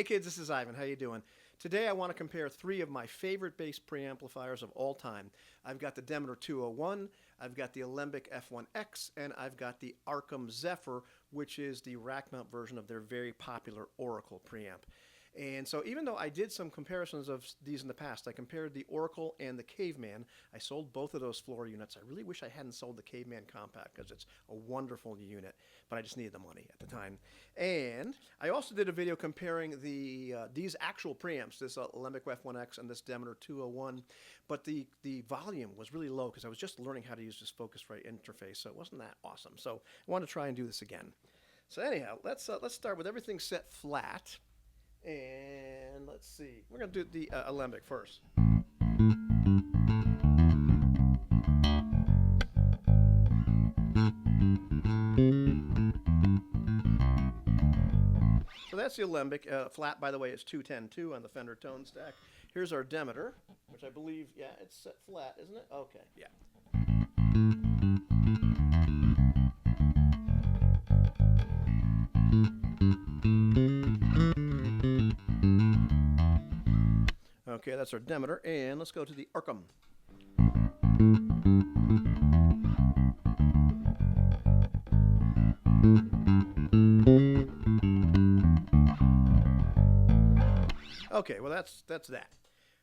Hey kids, this is Ivan. How you doing? Today I want to compare three of my favorite bass preamplifiers of all time. I've got the Demeter 201, I've got the Alembic F-1X, and I've got the Arkham Zephyr, which is the rack mount version of their very popular Oracle preamp. And so even though I did some comparisons of these in the past, I compared the Oracle and the Caveman. I sold both of those floor units. I really wish I hadn't sold the Caveman Compact because it's a wonderful unit, but I just needed the money at the time. And I also did a video comparing these actual preamps, this Alembic F-1X and this Demeter 201, but the volume was really low because I was just learning how to use this Focusrite interface, so it wasn't that awesome. So I wanted to try and do this again. So anyhow, let's start with everything set flat. And let's see, we're going to do the Alembic first. So that's the Alembic. Flat, by the way, is 210-2 on the Fender tone stack. Here's our Demeter, which I believe, yeah, it's set flat, isn't it? Okay, yeah. Okay, that's our Demeter, and let's go to the Arkham. Okay, well that's that.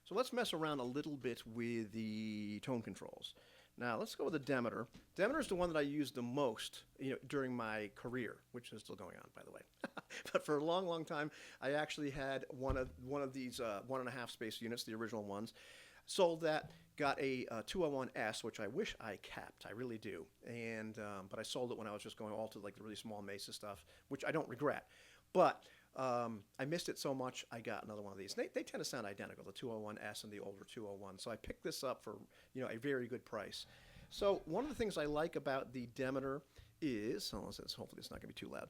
So let's mess around a little bit with the tone controls. Now let's go with the Demeter. Demeter is the one that I used the most, during my career, which is still going on, by the way. But for a long, long time, I actually had one of these 1.5 space units, the original ones. Sold that, got a 201S, which I wish I kept. I really do. And but I sold it when I was just going all to like the really small Mesa stuff, which I don't regret. But I missed it so much, I got another one of these. They tend to sound identical, the 201S and the older 201. So I picked this up for a very good price. So one of the things I like about the Demeter is, hopefully it's not going to be too loud,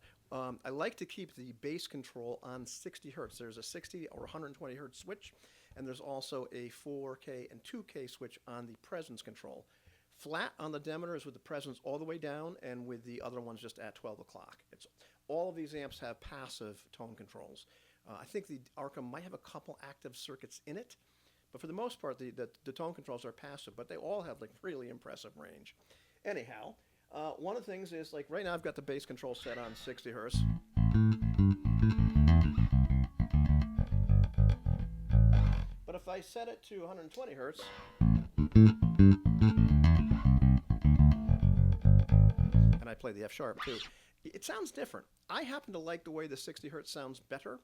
I like to keep the bass control on 60 hertz. There's a 60 or 120 hertz switch, and there's also a 4K and 2K switch on the presence control. Flat on the Demeter is with the presence all the way down, and with the other ones just at 12 o'clock. All of these amps have passive tone controls. I think the Arkham might have a couple active circuits in it, but for the most part, the tone controls are passive, but they all have like really impressive range. Anyhow, one of the things is, like right now I've got the bass control set on 60 hertz. But if I set it to 120 hertz, and I play the F sharp too, it sounds different. I happen to like the way the 60 hertz sounds better.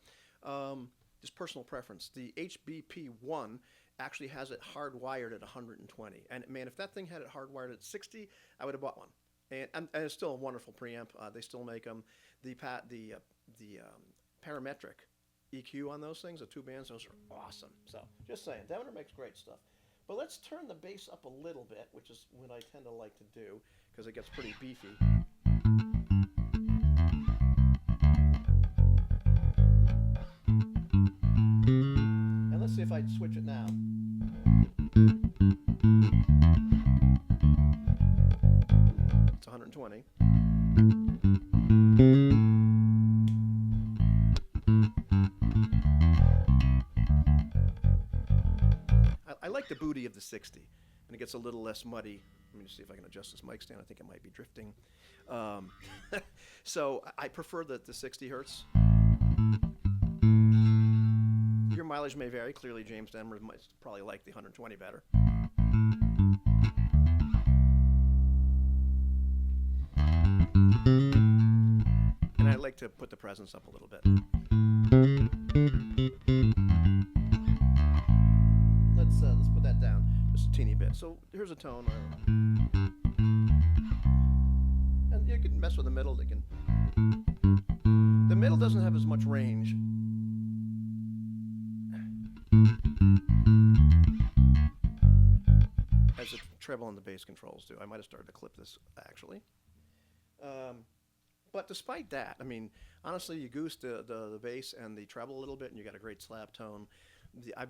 Just personal preference. The HBP1 actually has it hardwired at 120. And man, if that thing had it hardwired at 60, I would have bought one. And it's still a wonderful preamp. They still make them. The parametric EQ on those things, the two bands, those are awesome. So just saying, Demeter makes great stuff. But let's turn the bass up a little bit, which is what I tend to like to do because it gets pretty beefy. And let's see if I switch it now. It's 120. I like the booty of the 60, and it gets a little less muddy. Let me just see if I can adjust this mic stand. I think it might be drifting. So I prefer the 60 hertz. Your mileage may vary. Clearly, James Denver might probably like the 120 better. And I like to put the presence up a little bit. Let's put that down just a teeny bit. So here's a tone. And you can mess with the middle. The middle doesn't have as much range. As the treble and the bass controls do. I might have started to clip this actually. But despite that, I mean, honestly, you goose the bass and the treble a little bit, and you got a great slap tone. I've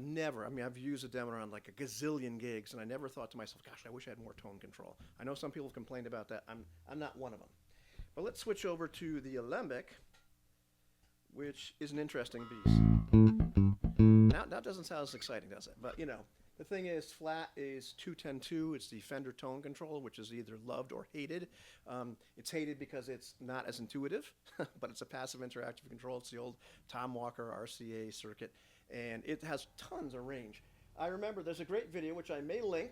used a Demeter on like a gazillion gigs, and I never thought to myself, gosh, I wish I had more tone control. I know some people have complained about that. I'm not one of them. But let's switch over to the Alembic. which is an interesting beast. Now it doesn't sound as exciting, does it? But, you know, the thing is, flat is 210-2. It's the Fender tone control, which is either loved or hated. It's hated because it's not as intuitive, but it's a passive interactive control. It's the old Tom Walker RCA circuit, and it has tons of range. I remember there's a great video, which I may link,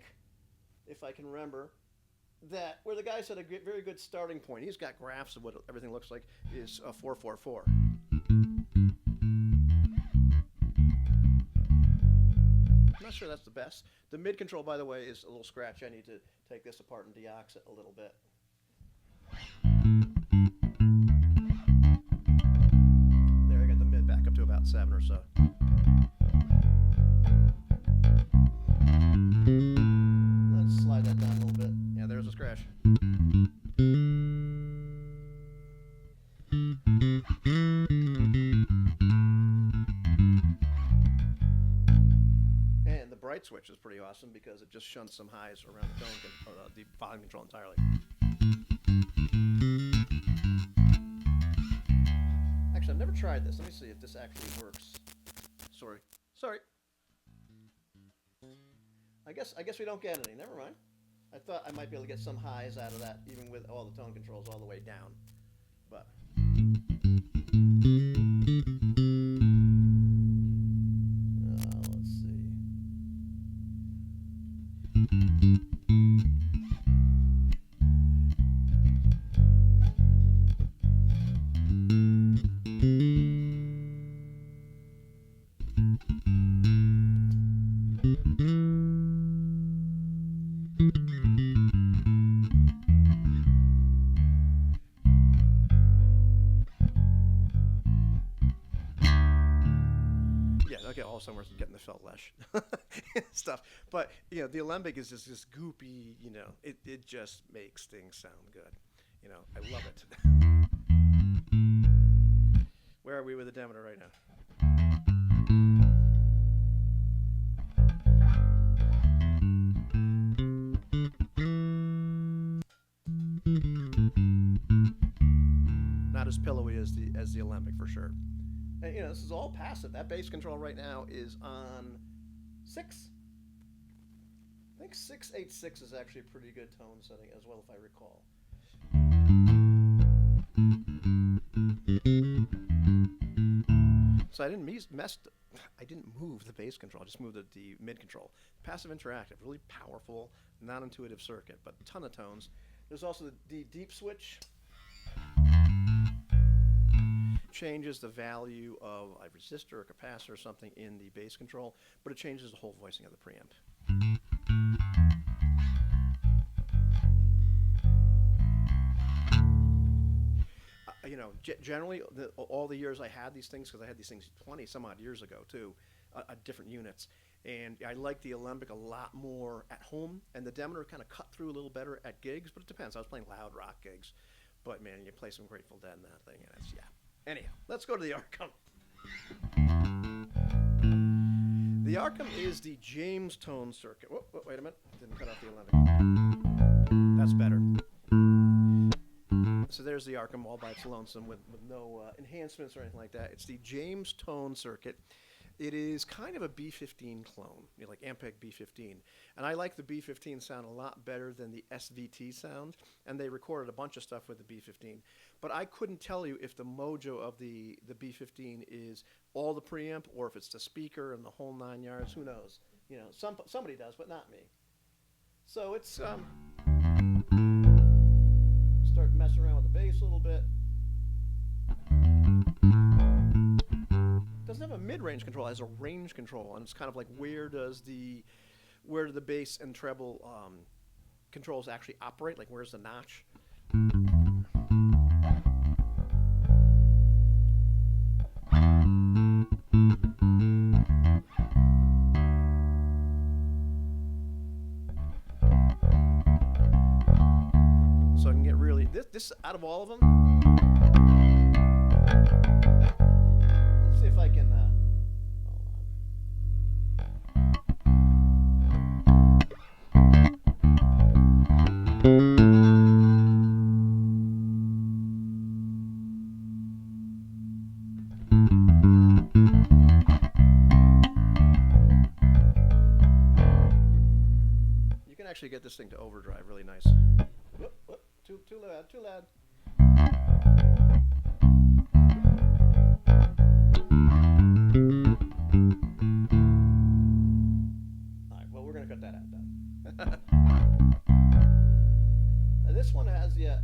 if I can remember, that where the guy said a very good starting point. He's got graphs of what everything looks like is 444. I'm not sure that's the best. The mid control, by the way, is a little scratchy. I need to take this apart and deox it a little bit. There, I got the mid back up to about 7 or so. Let's slide that down a little bit. Yeah, there's a scratch. And the bright switch is pretty awesome because it just shunts some highs around the tone or the volume control entirely. Actually, I've never tried this. Let me see if this actually works. Sorry. I guess we don't get any. Never mind. I thought I might be able to get some highs out of that, even with all the tone controls all the way down. But let's see. Okay, all of a sudden we're getting the felt lesh stuff. But, you know, the Alembic is just this goopy, you know, it just makes things sound good. You know, I love it. Where are we with the Demeter right now? Not as pillowy as the Alembic for sure. And, you know, this is all passive. That bass control right now is on 6. I think 686 is actually a pretty good tone setting as well, if I recall. So I didn't move the bass control. I just moved the mid control. Passive interactive, really powerful, non-intuitive circuit, but a ton of tones. There's also the deep switch. Changes the value of a resistor or capacitor or something in the bass control, but it changes the whole voicing of the preamp. You know, generally, all the years I had these things, because I had these things 20 some odd years ago too, different units, and I like the Alembic a lot more at home, and the Demeter kind of cut through a little better at gigs, but it depends. I was playing loud rock gigs, but man, you play some Grateful Dead in that thing, and it's, yeah. Anyhow, let's go to the Arkham. The Arkham is the James tone circuit. Whoa, wait a minute. Didn't cut off the Alembic. That's better. So there's the Arkham all by its lonesome with no enhancements or anything like that. It's the James tone circuit. It is kind of a B15 clone, you know, like Ampeg B15. And I like the B15 sound a lot better than the SVT sound. And they recorded a bunch of stuff with the B15. But I couldn't tell you if the mojo of the B15 is all the preamp or if it's the speaker and the whole 9 yards. Who knows? You know, somebody does, but not me. So it's start messing around with the bass a little bit. Doesn't have a mid-range control, it has a range control, and it's kind of like where do the bass and treble controls actually operate, like where's the notch. So I can get really this out of all of them. If I can, hold on. get this thing to overdrive really nice. Whoop, whoop, too loud, too loud. All right, well, we're going to cut that out then. This one has, yeah,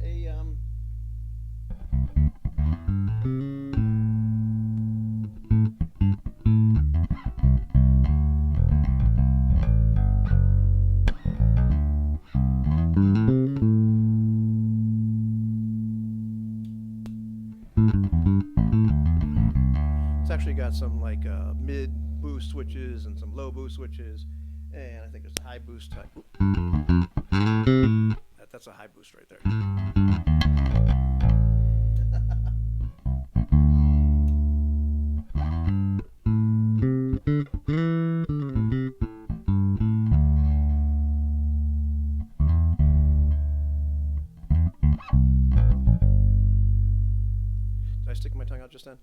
it's actually got some like mid boost switches and some low boost switches, and I think there's a high boost type. That's a high boost right there. Did I stick my tongue out just then?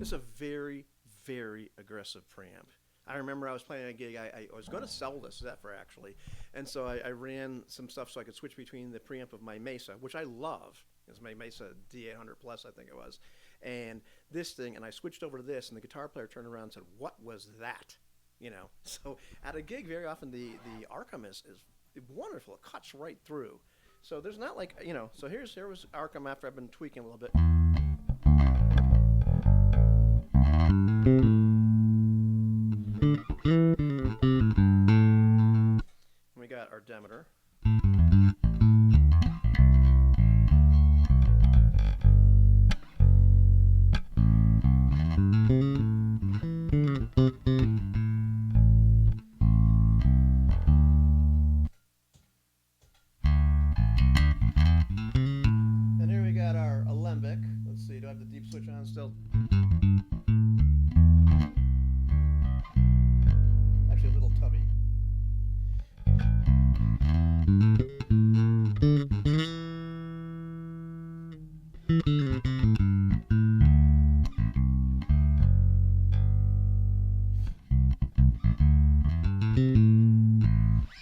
It's a very, very aggressive preamp. I remember I was playing a gig. I was going to sell this Zephyr actually, and so I ran some stuff so I could switch between the preamp of my Mesa, which I love. It's my Mesa D800 Plus, I think it was, and this thing. And I switched over to this, and the guitar player turned around and said, "What was that?" You know. So at a gig, very often the Arkham is wonderful. It cuts right through. So there's not like, you know. So here was Arkham after I've been tweaking a little bit. We got our Demeter. And here we got our Alembic. Let's see, do I have the deep switch on still? Actually a little tubby.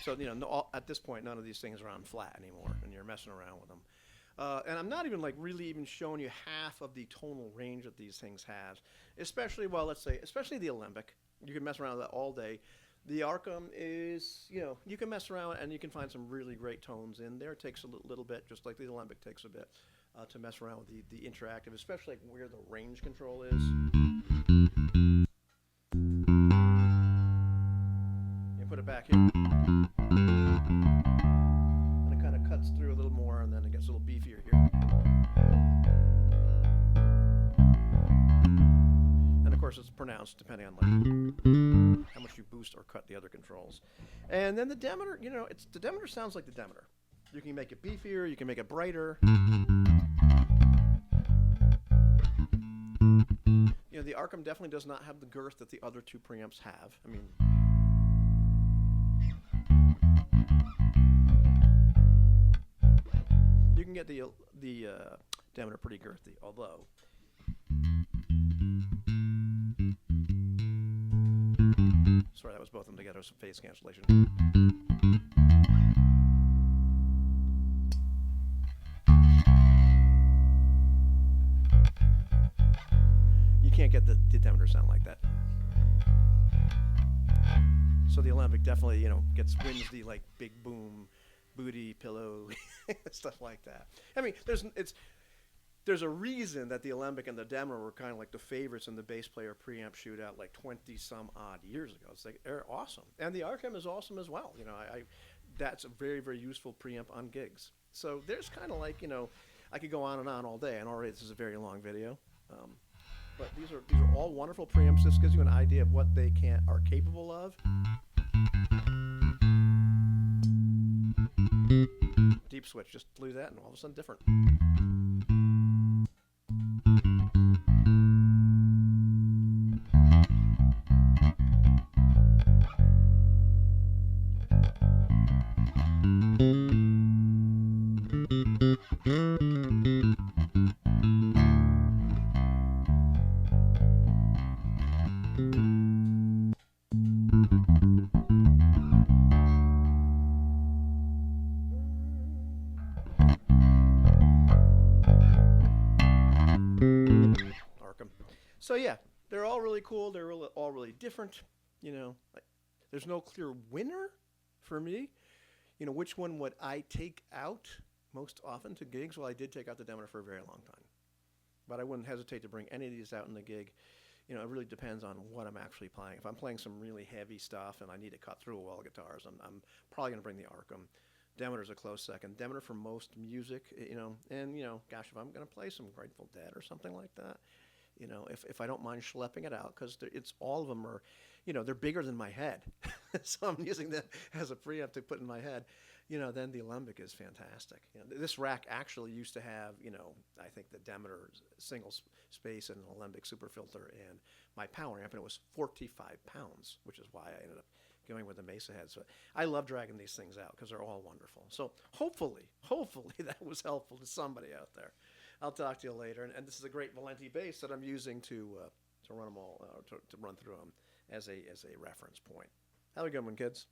So, you know, at this point, none of these things are on flat anymore, and you're messing around with them. And I'm not even like really even showing you half of the tonal range that these things have, especially, well, let's say, especially the Alembic. You can mess around with that all day. The Arkham is, you know, you can mess around and you can find some really great tones in there. It takes a little bit, just like the Alembic takes a bit, to mess around with the interactive, especially like where the range control is. You put it back here. And it kind of cuts through a little more, and then it gets a little beefier here. And of course it's pronounced depending on like how much you boost or cut the other controls. And then the Demeter, you know, the Demeter sounds like the Demeter. You can make it beefier, you can make it brighter. You know, the Arkham definitely does not have the girth that the other two preamps have. I mean, you can get the Demeter pretty girthy, although sorry, that was both of them together, some phase cancellation. You can't get the Demeter sound like that. So the Alembic definitely, you know, wins the like big boom, booty pillow, stuff like that. I mean, there's a reason that the Alembic and the Demeter were kind of like the favorites in the bass player preamp shootout like 20 some odd years ago. It's like they're awesome, and the Arkham is awesome as well. You know, that's a very, very useful preamp on gigs. So there's kind of like, you know, I could go on and on all day, and already this is a very long video. But these are all wonderful preamps. This gives you an idea of what they are capable of. Deep switch, just lose that, and all of a sudden different. So yeah, they're all really cool. They're all really different. You know, there's no clear winner for me. You know, which one would I take out most often to gigs? Well, I did take out the Demeter for a very long time, but I wouldn't hesitate to bring any of these out in the gig. You know, it really depends on what I'm actually playing. If I'm playing some really heavy stuff and I need to cut through a wall of guitars, I'm probably going to bring the Arkham. Demeter's a close second. Demeter for most music, you know, and, you know, gosh, if I'm going to play some Grateful Dead or something like that, you know, if I don't mind schlepping it out, because it's all of them are, you know, they're bigger than my head. So I'm using them as a preamp to put in my head. You know, then the Alembic is fantastic. You know, this rack actually used to have, you know, I think the Demeter single space and an Alembic super filter and my power amp, and it was 45 pounds, which is why I ended up going with the Mesa head. So I love dragging these things out because they're all wonderful. So hopefully that was helpful to somebody out there. I'll talk to you later. And this is a great Valenti bass that I'm using to run them all, to run through them as a reference point. Have a good one, kids.